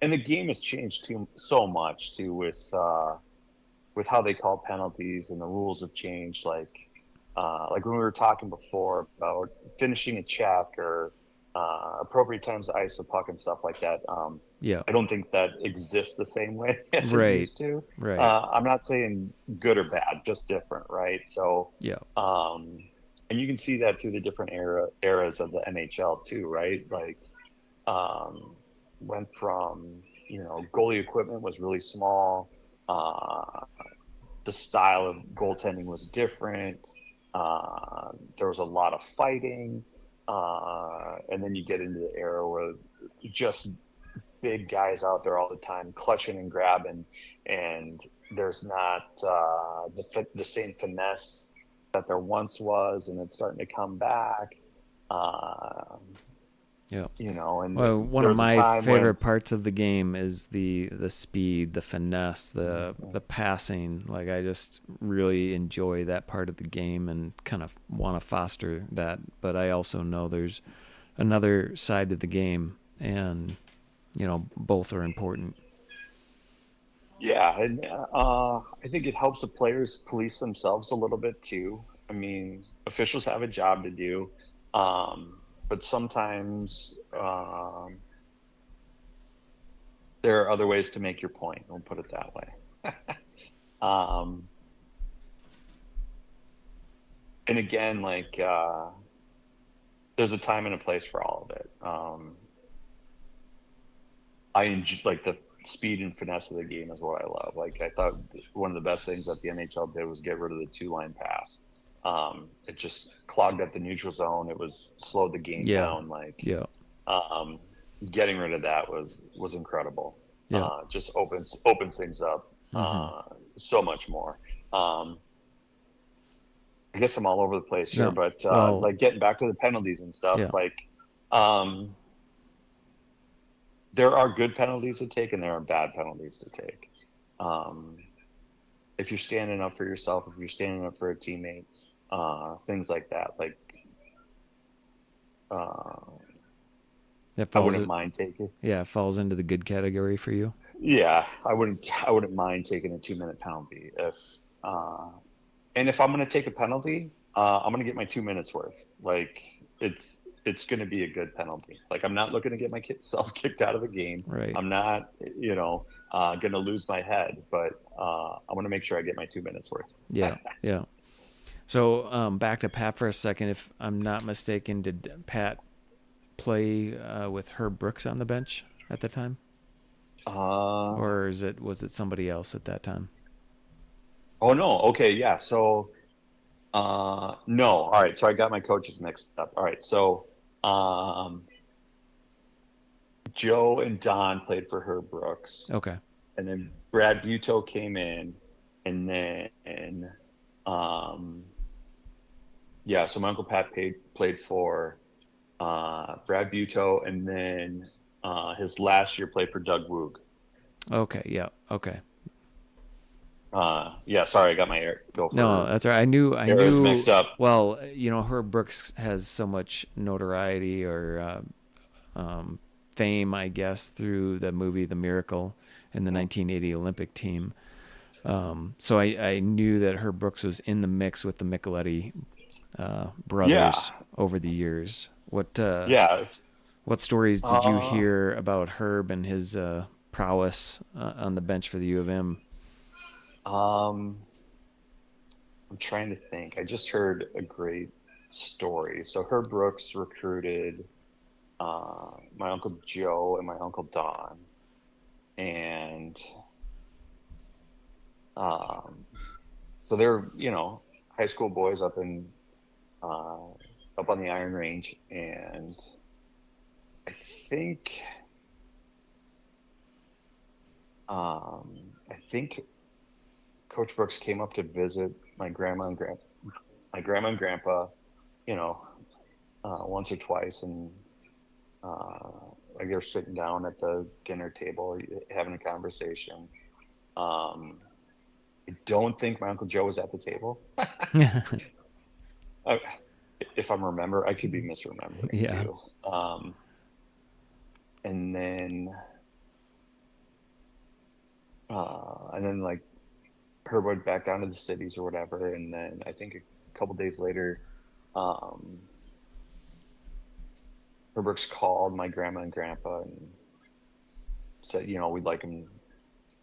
and the game has changed so much too, with how they call penalties, and the rules have changed. Like when we were talking before about finishing a check, or appropriate times to ice the puck and stuff like that. yeah. I don't think that exists the same way as it Right, used to. right. I'm not saying good or bad, just different, right? So, Yeah, and you can see that through the different eras of the NHL too, right? Like, went from, goalie equipment was really small. Uh, the style of goaltending was different. There was a lot of fighting. And then you get into the era where just big guys out there all the time, clutching and grabbing, and there's not the same finesse that there once was, and it's starting to come back. Uh, yeah. and Well, one there of was a my time favorite when, parts of the game is the speed, the finesse, the passing. Like I just really enjoy that part of the game and kind of want to foster that. But I also know there's another side to the game, and both are important. yeah, and I think it helps the players police themselves a little bit too. I mean, officials have a job to do, but sometimes there are other ways to make your point. We'll put it that way. um, and again, like there's a time and a place for all of it. I enjoy, like, the speed and finesse of the game is what I love. Like I thought one of the best things that the NHL did was get rid of the 2-line pass. It just clogged up the neutral zone. It was slowed the game Yeah, down. Like, yeah, um, getting rid of that was incredible. yeah. Just opens things up Mm-hmm. so much more. Um, I guess I'm all over the place here, No, but well, like getting back to the penalties and stuff, yeah, like, um, there are good penalties to take and there are bad penalties to take. Um, if you're standing up for yourself, if you're standing up for a teammate, things like that, like, uh, that I falls. wouldn't mind taking. Yeah, it falls into the good category for you. Yeah, I wouldn't mind taking a 2-minute penalty uh, and if I'm going to take a penalty, I'm going to get my 2 minutes worth. Like it's going to be a good penalty. Like I'm not looking to get myself kicked out of the game. Right. I'm not, going to lose my head, but I want to make sure I get my 2 minutes worth. Yeah, yeah. So back to Pat for a second. If I'm not mistaken, did Pat play with Herb Brooks on the bench at the time, Uh, or was it somebody else at that time? oh no. Okay. Yeah. So, no. All right. So I got my coaches mixed up. All right. So, um, Joe and Don played for Herb Brooks, Okay. and then Brad Buto came in, and then, um, yeah. So my uncle Pat played for Brad Buto, and then his last year played for Doug Woog. Okay. Yeah. Okay. Yeah. Sorry, I got my go No, for that's right. I knew. I eras knew. mixed up. Well, Herb Brooks has so much notoriety or fame, I guess, through the movie The Miracle and the 1980 Olympic team. So I knew that Herb Brooks was in the mix with the Micheletti Yeah. brothers over the years. Yeah. What stories did you Uh, hear about Herb and his prowess on the bench for the U of M? um, I'm trying to think. I just heard a great story. So Herb Brooks recruited my uncle Joe and my uncle Don, and um, so they're high school boys up in uh, up on the Iron Range, and I think I think Coach Brooks came up to visit my grandma and grandpa, you know, once or twice, and uh, like they're sitting down at the dinner table having a conversation. Um, I don't think my Uncle Joe was at the table. I, if I'm remember, I could be misremembering Yeah. too. And then like Herb went back down to the cities or whatever, and then I think a couple days later, um, Herb Brooks called my grandma and grandpa and said, we'd like him to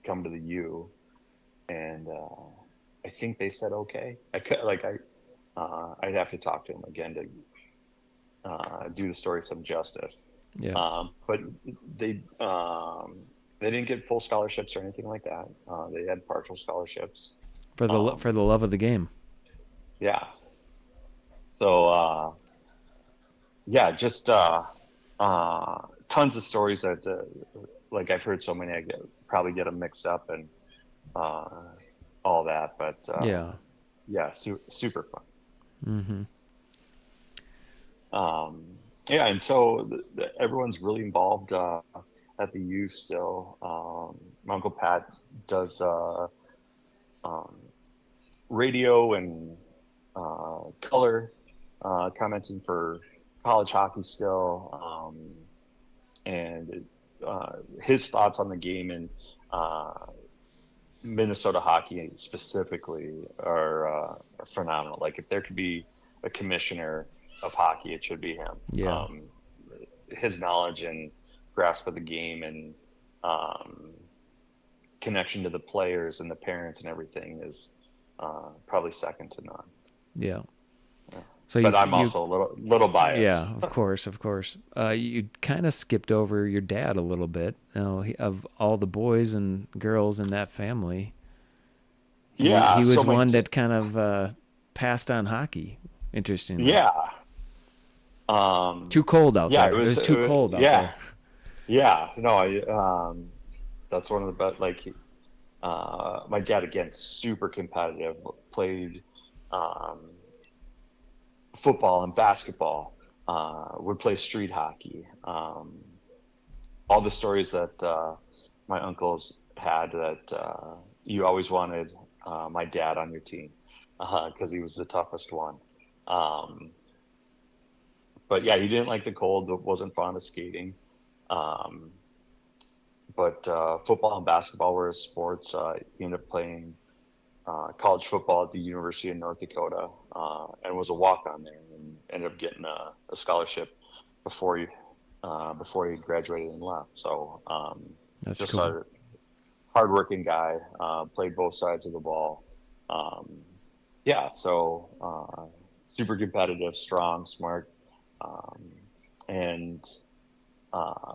come to the U, and I think they said okay. I'd have to talk to him again to do the story some justice. Yeah. But they they didn't get full scholarships or anything like that. They had partial scholarships. For the love of the game. Yeah. So yeah, just tons of stories that like I've heard so many, probably get them mixed up and uh, all that. But Yeah. yeah, super fun. Mm-hmm. Yeah, and so everyone's really involved at the U still. My Uncle Pat does um, radio and color commenting for college hockey still, and his thoughts on the game and Minnesota hockey specifically are phenomenal. Like if there could be a commissioner of hockey, it should be him. Yeah. His knowledge and grasp of the game and connection to the players and the parents and everything is probably second to none. Yeah. Yeah. So But I'm also a little biased. Yeah, of course, of course. You kind of skipped over your dad a little bit. Of all the boys and girls in that family, he was so one that kind of passed on hockey. Interestingly. Yeah. Too cold out Yeah, there. It was too cold out yeah. there. Yeah. No, that's one of the best. Like, my dad again, super competitive. Played football and basketball. Would play street hockey. All the stories that my uncles had that you always wanted my dad on your team because he was the toughest one. But yeah, he didn't like the cold. Wasn't fond of skating. But football and basketball were his sports. He ended up playing college football at the University of North Dakota and was a walk-on there and ended up getting a scholarship before he graduated and left. So That's just cool. a hardworking guy, played both sides of the ball. Yeah, so super competitive, strong, smart, and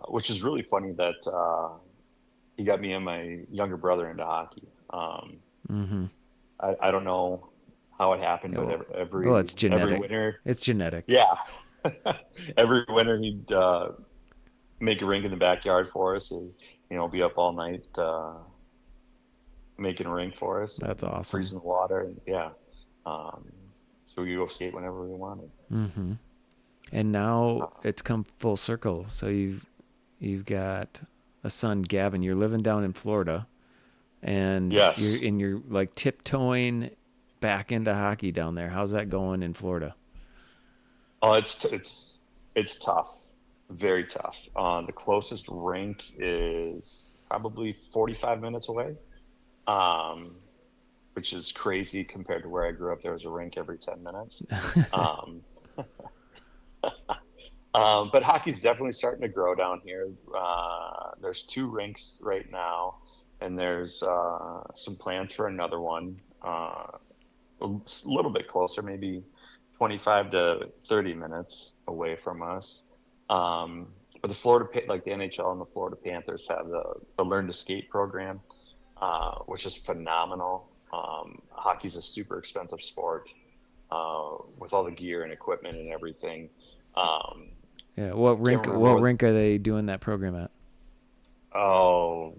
which is really funny that he got me and my younger brother into hockey. Mm-hmm. I don't know how it happened, but it's genetic. every winter, It's genetic. yeah, every winter he'd make a rink in the backyard for us, and be up all night making a rink for us. That's awesome. Freezing the water, and yeah, so we go skate whenever we wanted. Mm-hmm. And now it's come full circle. So you've got a son, Gavin. You're living down in Florida, and Yes. you're like tiptoeing back into hockey down there. How's that going in Florida? Oh, it's tough, very tough. The closest rink is probably 45 minutes away, which is crazy compared to where I grew up. There was a rink every 10 minutes. But hockey's definitely starting to grow down here. There's 2 rinks right now, and there's some plans for another one a little bit closer, maybe 25 to 30 minutes away from us. But the like the NHL and the Florida Panthers have the Learn to Skate program, which is phenomenal. Hockey's a super expensive sport. with all the gear and equipment and everything. Um, Yeah. can't remember What what. rink are they doing that program at? Oh,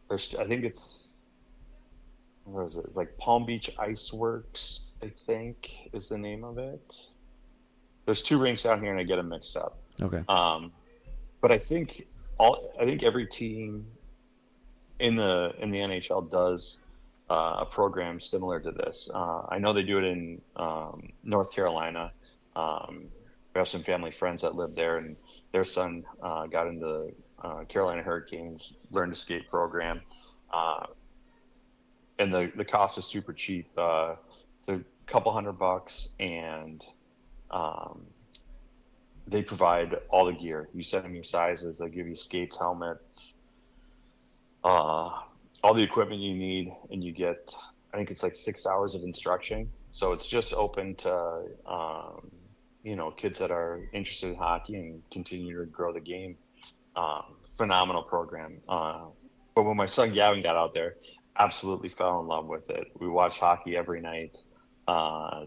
I think it's, what is it? Like Palm Beach Ice Works, I think is the name of it. There's two rinks out here, and I get them mixed up. Okay. Um, but I think every team in the NHL does a program similar to this. I know they do it in North Carolina. Um, we have some family friends that live there, and their son got into Carolina Hurricanes learn to skate program, uh, and the cost is super cheap. It's a couple $100, and um, they provide all the gear. You send them your sizes. They give you skates, helmets, uh, all the equipment you need, and you get, I think it's like 6 hours of instruction. So it's just open to, kids that are interested in hockey and continue to grow the game. Phenomenal program. But when my son Gavin got out there, absolutely fell in love with it. We watch hockey every night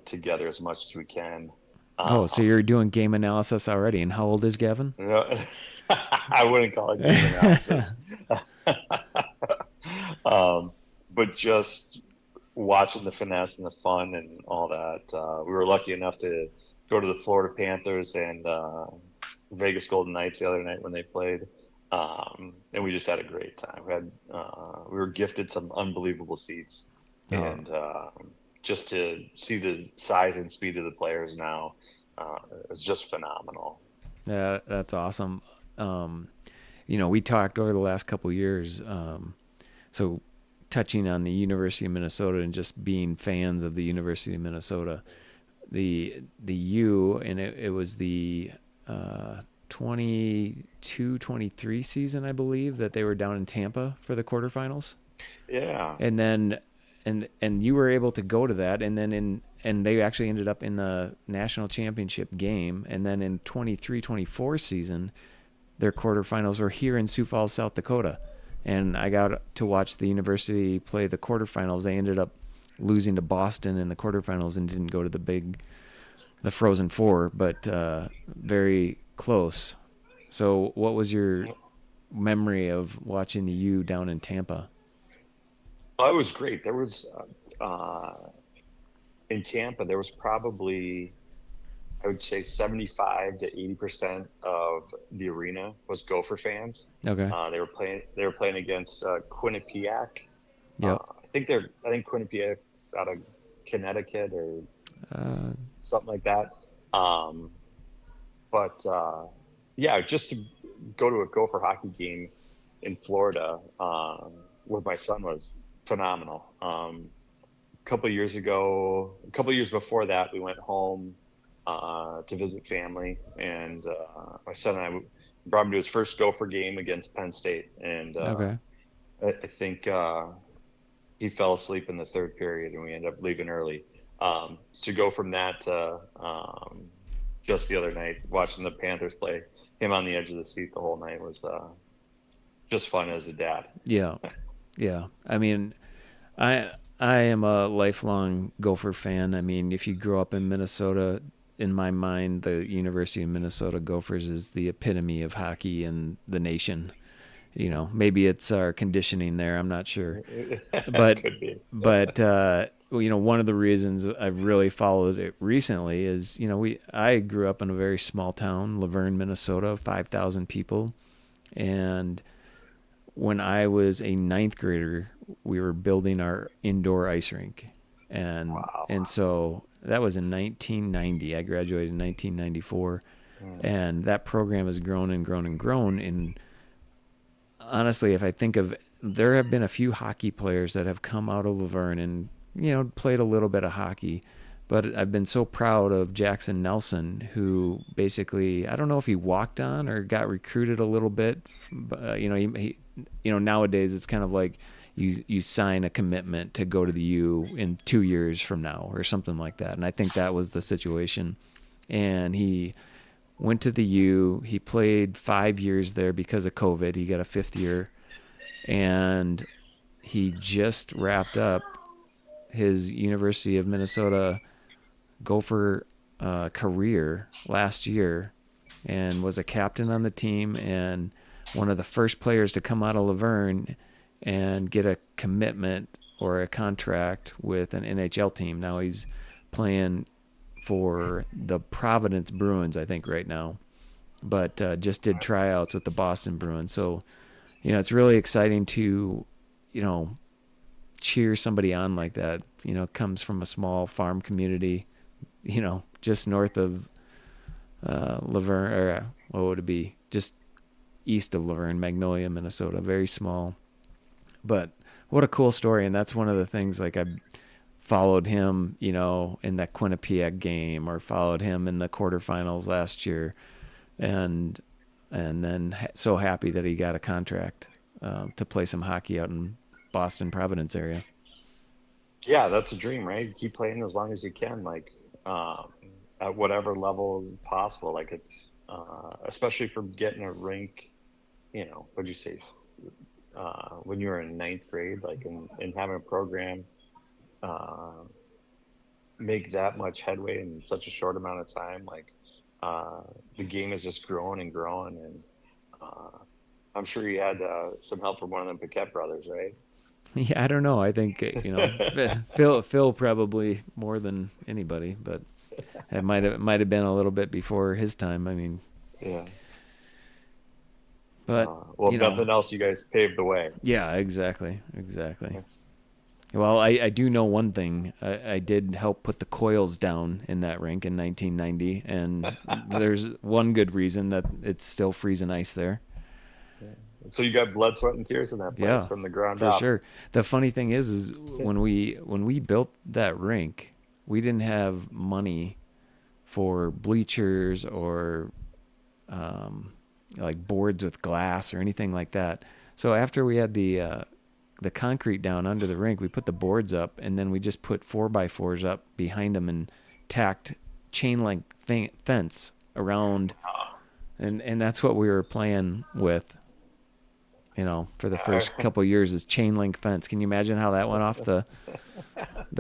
together as much as we can. Oh, so Um, you're doing game analysis already. And how old is Gavin? you know, I wouldn't call it game analysis. um, but just watching the finesse and the fun and all that. We were lucky enough to go to the Florida Panthers and Vegas Golden Knights the other night when they played, and we just had a great time. We were gifted some unbelievable seats, Oh, and just to see the size and speed of the players now is just phenomenal. yeah, that's awesome. Um, we talked over the last couple of years. So touching on the University of Minnesota and just being fans of the University of Minnesota, the U, and it was the 22-23 season, I believe, that they were down in Tampa for the quarterfinals. Yeah. And then and you were able to go to that, and then and they actually ended up in the national championship game, and then in 23-24 season their quarterfinals were here in Sioux Falls, South Dakota, and I got to watch the university play the quarterfinals. They ended up losing to Boston in the quarterfinals and didn't go to the Frozen Four, but very close. So what was your memory of watching the U down in Tampa? Oh, it was great. There was in Tampa, there was probably, I would say, 75 to 80% of the arena was Gopher fans. Okay. They were playing against Quinnipiac. Yep. I think Quinnipiac's out of Connecticut or Uh, something like that. Um, but yeah, just to go to a Gopher hockey game in Florida with my son was phenomenal. A couple years before that, we went home to visit family, and my son and I brought him to his first Gopher game against Penn State, and okay. I think he fell asleep in the third period, and we ended up leaving early. To go from that to just the other night, watching the Panthers play, him on the edge of the seat the whole night was just fun as a dad. Yeah. Yeah. I mean, I am a lifelong Gopher fan. I mean, if you grow up in Minnesota, in my mind, the University of Minnesota Gophers is the epitome of hockey in the nation. Maybe it's our conditioning there. I'm not sure, but Could be. one of the reasons I've really followed it recently is I grew up in a very small town, Laverne, Minnesota, 5,000 people, and when I was a ninth grader, we were building our indoor ice rink, and Wow. so that was in 1990. I graduated in 1994, Mm. and that program has grown and grown and grown. And honestly, if I think of, there have been a few hockey players that have come out of Laverne and played a little bit of hockey, but I've been so proud of Jackson Nelson, who basically, I don't know if he walked on or got recruited a little bit. Nowadays it's kind of like you sign a commitment to go to the U in 2 years from now or something like that. And I think that was the situation. And he went to the U. He played 5 years there because of COVID. He got a fifth year, and he just wrapped up his University of Minnesota Gopher career last year and was a captain on the team and one of the first players to come out of Laverne and get a commitment or a contract with an NHL team. Now he's playing for the Providence Bruins, I think, right now, but just did tryouts with the Boston Bruins. So, it's really exciting to, cheer somebody on like that. Comes from a small farm community, just north of Laverne, or what would it be? Just east of Laverne, Magnolia, Minnesota. Very small. But what a cool story. And that's one of the things, like, I followed him, in that Quinnipiac game, or followed him in the quarterfinals last year. And then so happy that he got a contract to play some hockey out in Boston, Providence area. Yeah, that's a dream, right? Keep playing as long as you can, like at whatever level is possible. Like it's especially for getting a rink, what'd you say? When you were in ninth grade, like and having a program make that much headway in such a short amount of time, like the game is just growing and growing, and I'm sure you had some help from one of them Paquette brothers, right? Yeah, I don't know. I think Phil probably more than anybody, but it might have been a little bit before his time. I mean, Yeah. but Well, if nothing else, you guys paved the way. Yeah, exactly. Well, I do know one thing. I did help put the coils down in that rink in 1990, and there's one good reason that it's still freezing ice there. So you got blood, sweat, and tears in that place from the ground up. For sure. The funny thing is when we built that rink, we didn't have money for bleachers or like boards with glass or anything like that. So after we had the concrete down under the rink, we put the boards up, and then we just put 4x4s up behind them and tacked chain link fence around, and that's what we were playing with. For the first couple of years, is chain link fence. Can you imagine how that went off the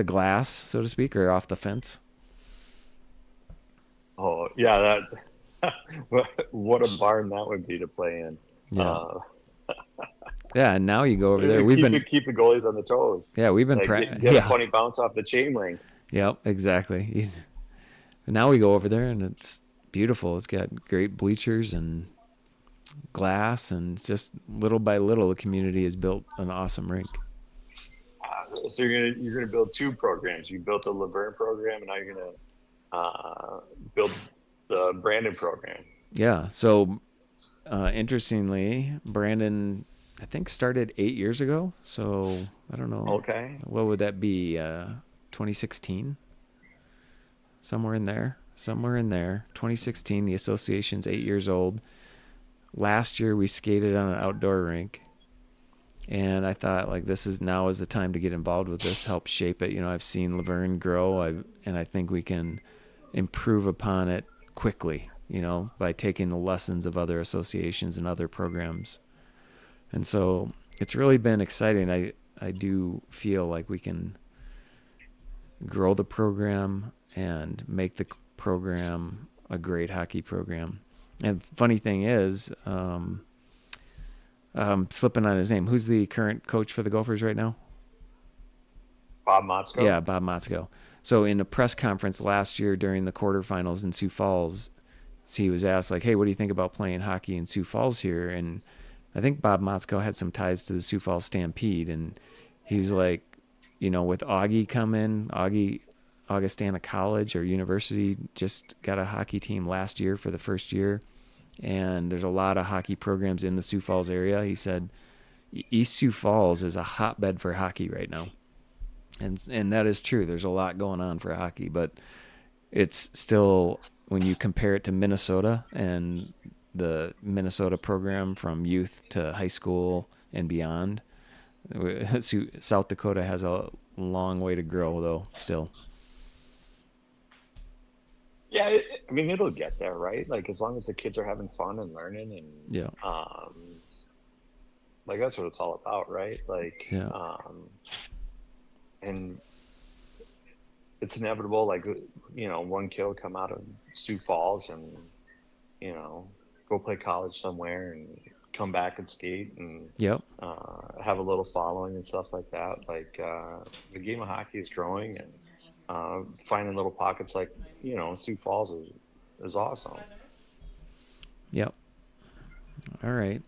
glass, so to speak, or off the fence? Oh yeah, that what a barn that would be to play in. Yeah. Yeah, and now you go over there. We've been keep the goalies on the toes. Yeah, we've been get a funny bounce off the chain link. Yep, exactly. Now we go over there, and it's beautiful. It's got great bleachers and glass, and just little by little, the community has built an awesome rink. So you're gonna build two programs. You built the Laverne program, and now you're gonna build the Brandon program. Yeah. So interestingly, Brandon, I think, started 8 years ago. So I don't know. Okay. What would that be? 2016? Somewhere in there. 2016. The association's 8 years old. Last year we skated on an outdoor rink, and I thought, like, this is the time to get involved with this, help shape it. I've seen Laverne grow, and I think we can improve upon it quickly, by taking the lessons of other associations and other programs. And so it's really been exciting. I do feel like we can grow the program and make the program a great hockey program. And funny thing is, slipping on his name. Who's the current coach for the Gophers right now? Bob Motzko? Yeah, Bob Motzko. So in a press conference last year during the quarterfinals in Sioux Falls, he was asked, like, hey, what do you think about playing hockey in Sioux Falls here? And I think Bob Motzko had some ties to the Sioux Falls Stampede. And he was like, with Augie coming, Augustana College or University just got a hockey team last year for the first year. And there's a lot of hockey programs in the Sioux Falls area. He said East Sioux Falls is a hotbed for hockey right now. And that is true. There's a lot going on for hockey, but it's still, when you compare it to Minnesota and the Minnesota program from youth to high school and beyond, South Dakota has a long way to grow, though, still. Yeah, it'll get there, right? Like, as long as the kids are having fun and learning, and yeah, like, that's what it's all about, right? Like, yeah. And it's inevitable. Like, one kid will come out of Sioux Falls and go play college somewhere and come back and skate and Yep. have a little following and stuff like that. Like, the game of hockey is growing, and finding little pockets like Sioux Falls is awesome. Yep. All right.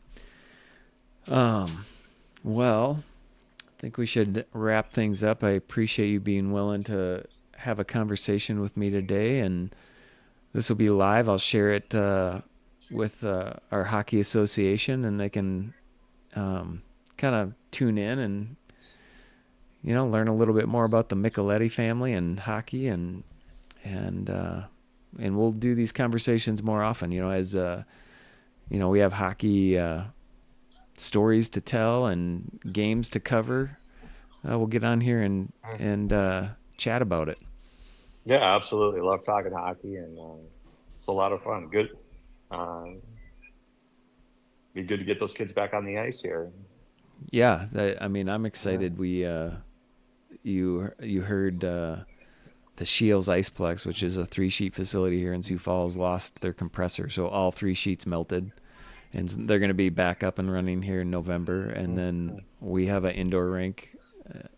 Um, well, I think we should wrap things up. I appreciate you being willing to have a conversation with me today, and this will be live. I'll share it with our hockey association, and they can kind of tune in and learn a little bit more about the Micheletti family and hockey, and and we'll do these conversations more often. As we have hockey stories to tell and games to cover. We'll get on here and chat about it. Yeah, absolutely. Love talking hockey, and it's a lot of fun. Good. Be good to get those kids back on the ice here. Yeah, I mean, I'm Yeah. excited. You heard the Shields Iceplex, which is a 3-sheet facility here in Sioux Falls, lost their compressor, so all 3 sheets melted, and they're going to be back up and running here in November. And then we have an indoor rink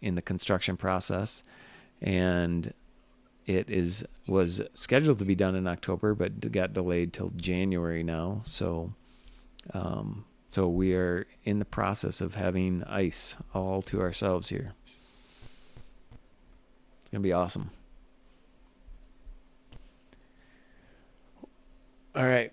in the construction process, and was scheduled to be done in October, but got delayed till January now. So we are in the process of having ice all to ourselves here. It's gonna be awesome. All right.